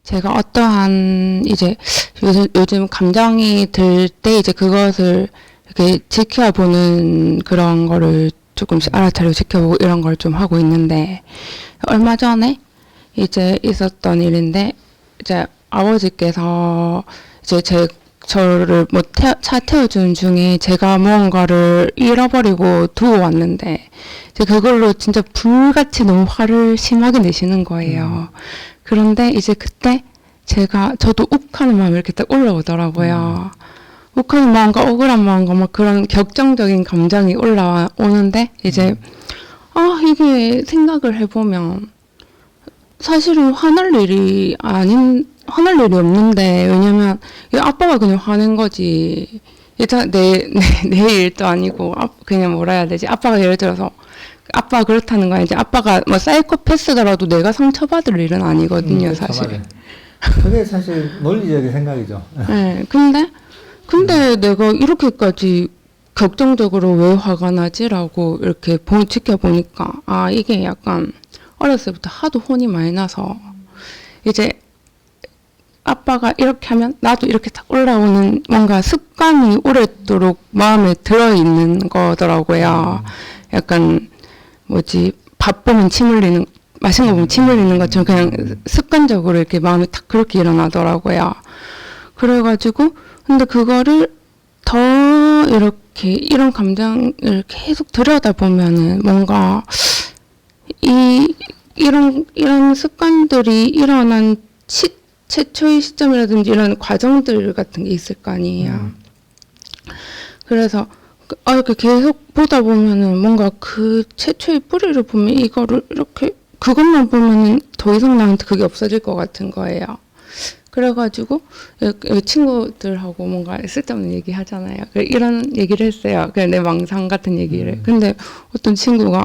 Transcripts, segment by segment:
제가 어떠한 이제 요즘 감정이 들 때 이제 그것을 이렇게 지켜보는 그런 거를 조금씩 알아차리고 지켜보고 이런 걸 좀 하고 있는데, 얼마 전에 이제 있었던 일인데, 이제 아버지께서 이제 저를 뭐 차 태워주는 중에 제가 무언가를 잃어버리고 두고 왔는데, 이제 그걸로 진짜 불같이 너무 화를 심하게 내시는 거예요. 그런데 이제 그때 저도 욱하는 마음이 이렇게 딱 올라오더라고요. 욱하는 마음과 억울한 마음과 막 그런 격정적인 감정이 올라오는데, 이제, 이게 생각을 해보면, 사실은 화날 일이 없는데, 왜냐면, 이 아빠가 그냥 화낸 거지. 일단 내 일도 아니고, 그냥 뭐라 해야 되지? 아빠가 예를 들어서, 아빠가 그렇다는 거야. 이제 아빠가 뭐 사이코패스더라도 내가 상처받을 일은 아니거든요, 그렇죠, 사실. 맞아요. 그게 사실 논리적인 생각이죠. 네, 근데 내가 이렇게까지 격정적으로 왜 화가 나지라고 이렇게 지켜보니까, 이게 약간 어렸을 때부터 하도 혼이 많이 나서, 이제 아빠가 이렇게 하면 나도 이렇게 딱 올라오는 뭔가 습관이 오랫도록 마음에 들어있는 거더라고요. 약간, 밥 보면 침 흘리는, 맛있는 거 보면 침 흘리는 것처럼 그냥 습관적으로 이렇게 마음이 딱 그렇게 일어나더라고요. 그래가지고, 근데 그거를 더 이런 감정을 계속 들여다보면은 뭔가 이런 습관들이 일어난 최초의 시점이라든지 이런 과정들 같은 게 있을 거 아니에요. 그래서 이렇게 계속 보다 보면은 뭔가 그 최초의 뿌리를 보면 이거를 이렇게 그것만 보면은 더 이상 나한테 그게 없어질 것 같은 거예요. 그래가지고 친구들하고 뭔가 쓸데없는 얘기 하잖아요. 이런 얘기를 했어요. 그냥 내 망상 같은 얘기를. 근데 어떤 친구가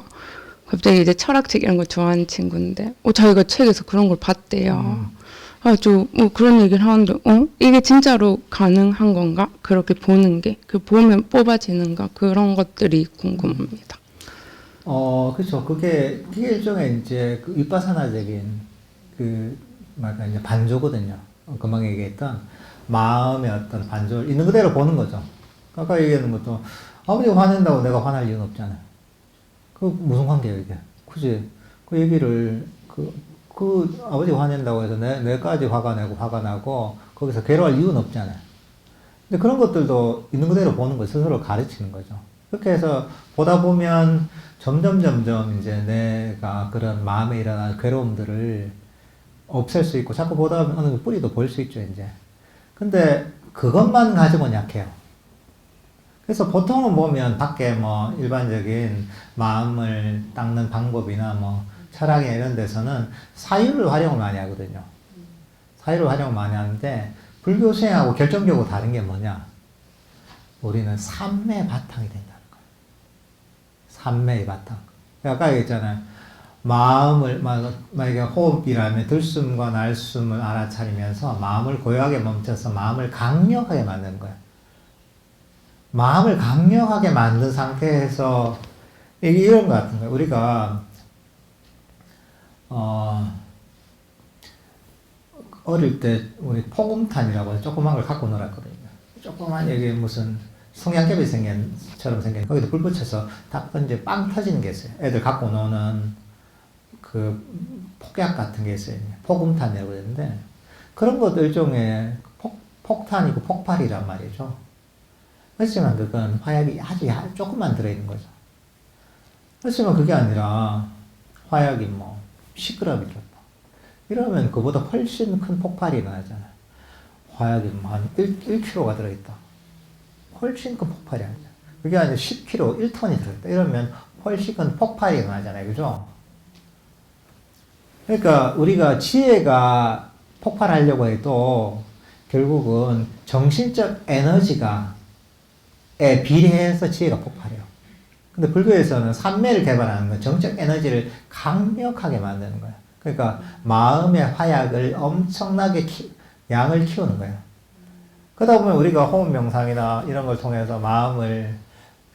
갑자기 이제 철학책 이런 거 좋아하는 친구인데, 자기가 책에서 그런 걸 봤대요. 뭐 그런 얘기를 하는데, 이게 진짜로 가능한 건가? 그렇게 보는 게, 보면 뽑아지는가? 그런 것들이 궁금합니다. 그렇죠. 그게 일종의 이제 그 윗바사나적인 말까 이제 반조거든요. 금방 얘기했던 마음의 어떤 반조를 있는 그대로 보는 거죠. 아까 얘기하는 것도 아버지가 화낸다고 내가 화날 이유는 없잖아요. 그 무슨 관계예요, 이게? 굳이 그 얘기를 아버지가 화낸다고 해서 내까지 화가 나고 거기서 괴로워할 이유는 없잖아요. 근데 그런 것들도 있는 그대로 보는 거 스스로 가르치는 거죠. 그렇게 해서 보다 보면 점점 이제 내가 그런 마음에 일어나는 괴로움들을 없앨 수 있고 자꾸 보다 보면 어느 뿌리도 볼 수 있죠, 이제. 근데 그것만 가지고는 약해요. 그래서 보통은 보면 밖에 뭐 일반적인 마음을 닦는 방법이나 뭐 철학이나 이런 데서는 사유를 활용을 많이 하거든요. 사유를 활용을 많이 하는데 불교 수행하고 결정적으로 다른 게 뭐냐? 우리는 삼매의 바탕이 된다는 거예요. 삼매의 바탕. 아까 얘기했잖아요. 마음을, 만약에 호흡이라면 들숨과 날숨을 알아차리면서 마음을 고요하게 멈춰서 마음을 강력하게 만드는 거예요. 마음을 강력하게 만든 상태에서 이게 이런 것 같은 거예요. 우리가 어릴 때 우리 포금탄이라고 해서 조그만 걸 갖고 놀았거든요. 조그만 여기 무슨 성냥개비 처럼 생긴 거기다 불 붙여서 딱 던져 빵 터지는 게 있어요. 애들 갖고 노는 그 폭약 같은 게 있어요. 포금탄이라고 했는데 그런 것도 일종의 폭탄이고 폭발이란 말이죠. 그렇지만 그건 화약이 아주 조금만 들어있는 거죠. 그렇지만 그게 아니라 화약이 뭐 10g이죠. 이러면 그보다 훨씬 큰 폭발이 일어나잖아요. 화약이 뭐 한 1kg가 들어있다. 훨씬 큰 폭발이 아니죠. 그게 아니라 10kg, 1톤이 들어있다. 이러면 훨씬 큰 폭발이 일어나잖아요. 그죠? 그러니까 우리가 지혜가 폭발하려고 해도 결국은 정신적 에너지가 비례해서 지혜가 폭발해요. 근데 불교에서는 삼매를 개발하는 건 정적 에너지를 강력하게 만드는 거예요. 그러니까 마음의 화약을 엄청나게 양을 키우는 거예요. 그러다 보면 우리가 호흡 명상이나 이런 걸 통해서 마음을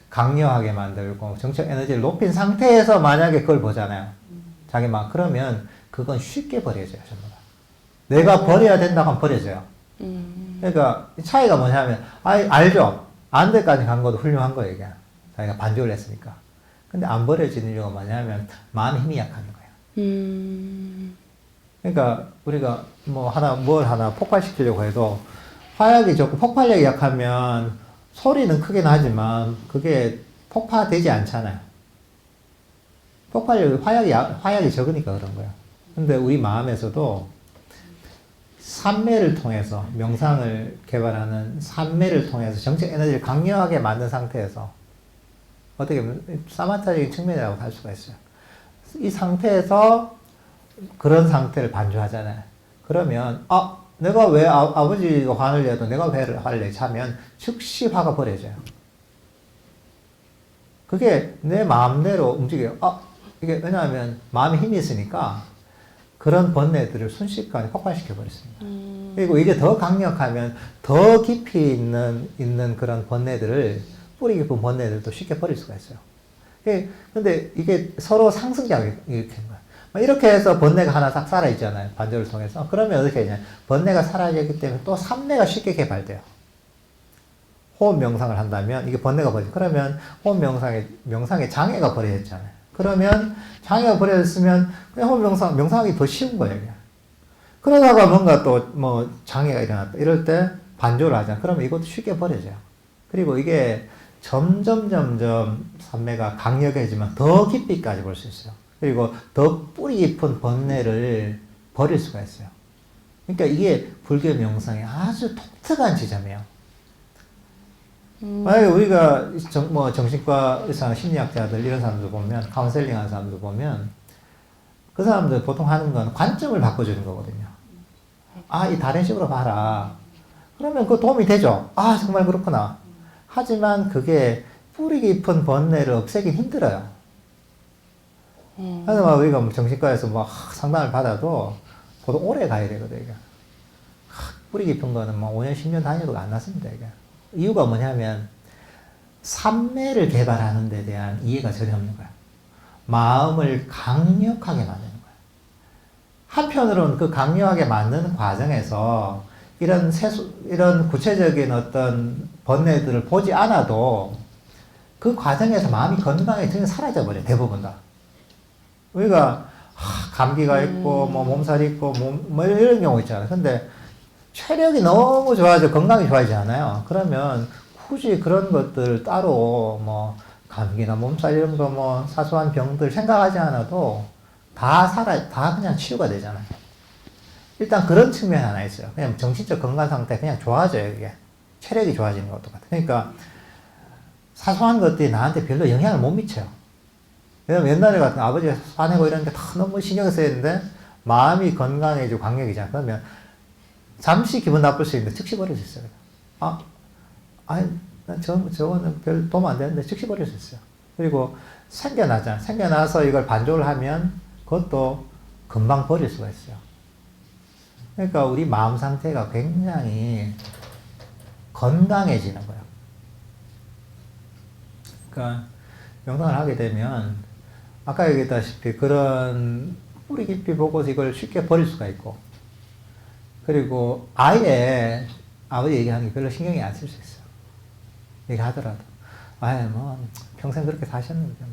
강력하게 만들고 정적 에너지를 높인 상태에서 만약에 그걸 보잖아요. 자기 마음. 그러면 그건 쉽게 버려져요, 전부 다. 내가 버려야 된다고 하면 버려져요. 음. 그러니까 차이가 뭐냐면 알죠. 안 될까지 간 것도 훌륭한 거예요. 이게. 자기가 반죽을 했으니까. 근데 안 버려지는 이유가 뭐냐면 마음의 힘이 약한 거예요. 그러니까 우리가 뭘 하나 폭발시키려고 해도 화약이 좋고 폭발력이 약하면 소리는 크게 나지만 그게 폭파되지 않잖아요. 화약이 적으니까 그런 거예요. 근데 우리 마음에서도 산매를 통해서, 명상을 개발하는 산매를 통해서 정책 에너지를 강력하게 만든 상태에서 어떻게 보면 사마타적인 측면이라고 할 수가 있어요. 이 상태에서 그런 상태를 반주하잖아요. 그러면 내가 왜 아버지가 화를 내도 내가 왜 화를 내지 하면 즉시 화가 버려져요. 그게 내 마음대로 움직여요. 이게 왜냐하면 마음에 힘이 있으니까 그런 번뇌들을 순식간에 폭발시켜 버렸습니다. 그리고 이게 더 강력하면 더 깊이 있는 그런 번뇌들을, 뿌리 깊은 번뇌들도 쉽게 버릴 수가 있어요. 근데 이게 서로 상승작용을 일으키는 거예요. 이렇게 해서 번뇌가 하나 싹 살아있잖아요. 반조를 통해서. 그러면 어떻게 되냐. 번뇌가 사라졌기 때문에 또 삼뇌가 쉽게 개발돼요. 호흡 명상을 한다면 이게 번뇌가 버리죠. 그러면 호흡 명상에 장애가 버려졌잖아요. 그러면 장애가 버려졌으면 그냥 호흡 명상하기 더 쉬운 거예요. 그냥. 그러다가 뭔가 또 장애가 일어났다. 이럴 때 반조를 하잖아요. 그러면 이것도 쉽게 버려져요. 그리고 이게 점점 삼매가 강력해지면 더 깊이까지 볼 수 있어요. 그리고 더 뿌리 깊은 번뇌를 버릴 수가 있어요. 그러니까 이게 불교 명상의 아주 독특한 지점이에요. 만약에 우리가 정신과 의사, 심리학자들 이런 사람들 보면, 카운셀링 하는 사람들 보면 그 사람들 보통 하는 건 관점을 바꿔주는 거거든요. 이 다른 식으로 봐라. 그러면 그 도움이 되죠. 정말 그렇구나. 하지만 그게 뿌리 깊은 번뇌를 없애긴 힘들어요. 그래서 우리가 정신과에서 상담을 받아도 보통 오래 가야 되거든요. 뿌리 깊은 거는 5년, 10년 다녀도 안 났습니다. 이게. 이유가 뭐냐면 삼매를 개발하는 데 대한 이해가 전혀 없는 거예요. 마음을 강력하게 만드는 거예요. 한편으로는 그 강력하게 만드는 과정에서 이런 구체적인 어떤 번뇌들을 보지 않아도 그 과정에서 마음이 건강하게 전혀 사라져버려요. 대부분 다. 우리가 감기가 있고 몸살이 있고 이런 경우 있잖아요. 근데 체력이 너무 좋아져 건강이 좋아지지 않아요. 그러면 굳이 그런 것들 따로 감기나 몸살 이런 거 사소한 병들 생각하지 않아도 다 그냥 치유가 되잖아요. 일단 그런 측면 하나 있어요. 그냥 정신적 건강 상태 그냥 좋아져요. 이게 체력이 좋아지는 것도 같아요. 그러니까 사소한 것들이 나한테 별로 영향을 못 미쳐요. 왜냐면 옛날에 같은 아버지가 화내고 이런 게 다 너무 신경 쓰였는데 마음이 건강해지고 강력이잖아. 그러면 잠시 기분 나쁠 수 있는데 즉시 버릴 수 있어요. 저거는 별 도움 안 되는데 즉시 버릴 수 있어요. 그리고 생겨나잖아. 생겨나서 이걸 반조를 하면 그것도 금방 버릴 수가 있어요. 그러니까 우리 마음 상태가 굉장히 건강해지는 거예요. 그러니까 명상을 하게 되면 아까 얘기했다시피 그런 뿌리 깊이 보고서 이걸 쉽게 버릴 수가 있고, 그리고 아예 아버지 얘기하는 게 별로 신경이 안 쓸 수 있어요. 얘기하더라도 평생 그렇게 사셨는데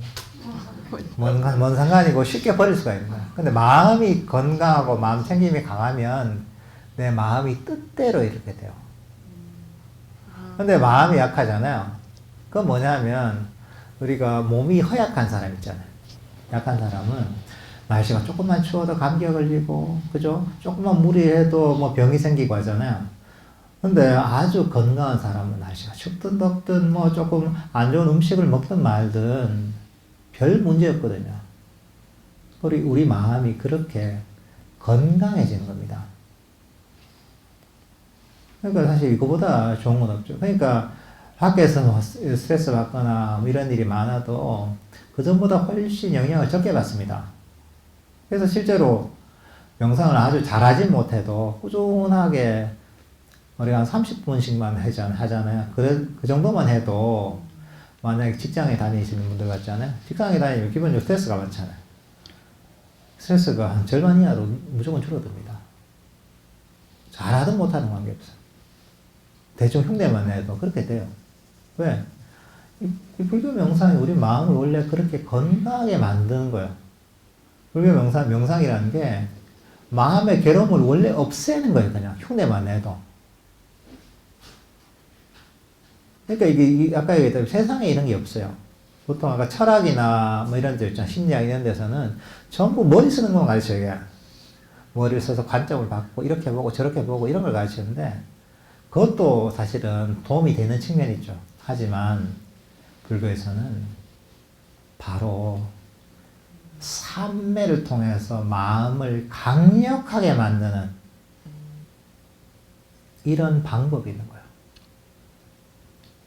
뭔 상관이고 쉽게 버릴 수가 있는 거야. 근데 마음이 건강하고 마음 챙김이 강하면 내 마음이 뜻대로 이렇게 돼요. 근데 마음이 약하잖아요. 그건 뭐냐면 우리가 몸이 허약한 사람 있잖아요. 약한 사람은 날씨가 조금만 추워도 감기가 걸리고, 그죠? 조금만 무리해도 병이 생기고 하잖아요. 근데 아주 건강한 사람은 날씨가 춥든 덥든 조금 안 좋은 음식을 먹든 말든 별 문제 없거든요. 우리 마음이 그렇게 건강해지는 겁니다. 그러니까 사실 이거보다 좋은 건 없죠. 그러니까 밖에서 스트레스 받거나 이런 일이 많아도 그전보다 훨씬 영향을 적게 받습니다. 그래서 실제로 명상을 아주 잘하진 못해도 꾸준하게 우리가 한 30분씩만 하잖아요. 그 정도만 해도 만약에 직장에 다니시는 분들 같잖아요. 직장에 다니면 기본적으로 스트레스가 많잖아요. 스트레스가 한 절반 이하로 무조건 줄어듭니다. 잘하든 못하든 관계없어요. 대충 흉내만 내도 그렇게 돼요. 왜? 이 불교 명상이 우리 마음을 원래 그렇게 건강하게 만드는 거예요. 불교 명상이라는 게 마음의 괴로움을 원래 없애는 거예요. 그냥 흉내만 내도. 그러니까 이게 아까 얘기했던 세상에 이런 게 없어요. 보통 아까 철학이나 뭐 이런 데 있잖아. 심리학 이런 데서는 전부 머리 쓰는 건 가르쳐요. 머리를 써서 관점을 바꾸고 이렇게 보고 저렇게 보고 이런 걸 가르치는데 그것도 사실은 도움이 되는 측면이 있죠. 하지만 불교에서는 바로 삼매를 통해서 마음을 강력하게 만드는 이런 방법이 있는 거예요.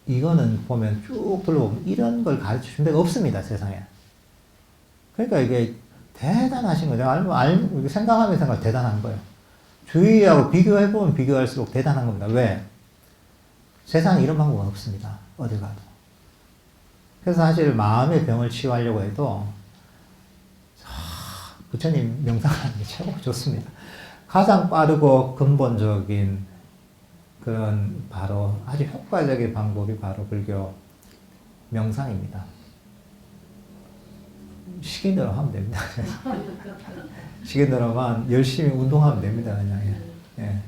이거는 보면 쭉 둘러보면 이런 걸 가르쳐 준 데가 없습니다, 세상에. 그러니까 이게 대단하신 거죠. 생각하면 대단한 거예요. 주위하고 비교해보면 비교할수록 대단한 겁니다. 왜? 세상에 이런 방법은 없습니다. 어딜 가도. 그래서 사실 마음의 병을 치유하려고 해도 부처님 명상하는 게 최고 좋습니다. 가장 빠르고 근본적인 그런 바로 아주 효과적인 방법이 바로 불교 명상입니다. 시킨 대로 하면 됩니다. 시킨 대로만 열심히 운동하면 됩니다. 그냥. 예.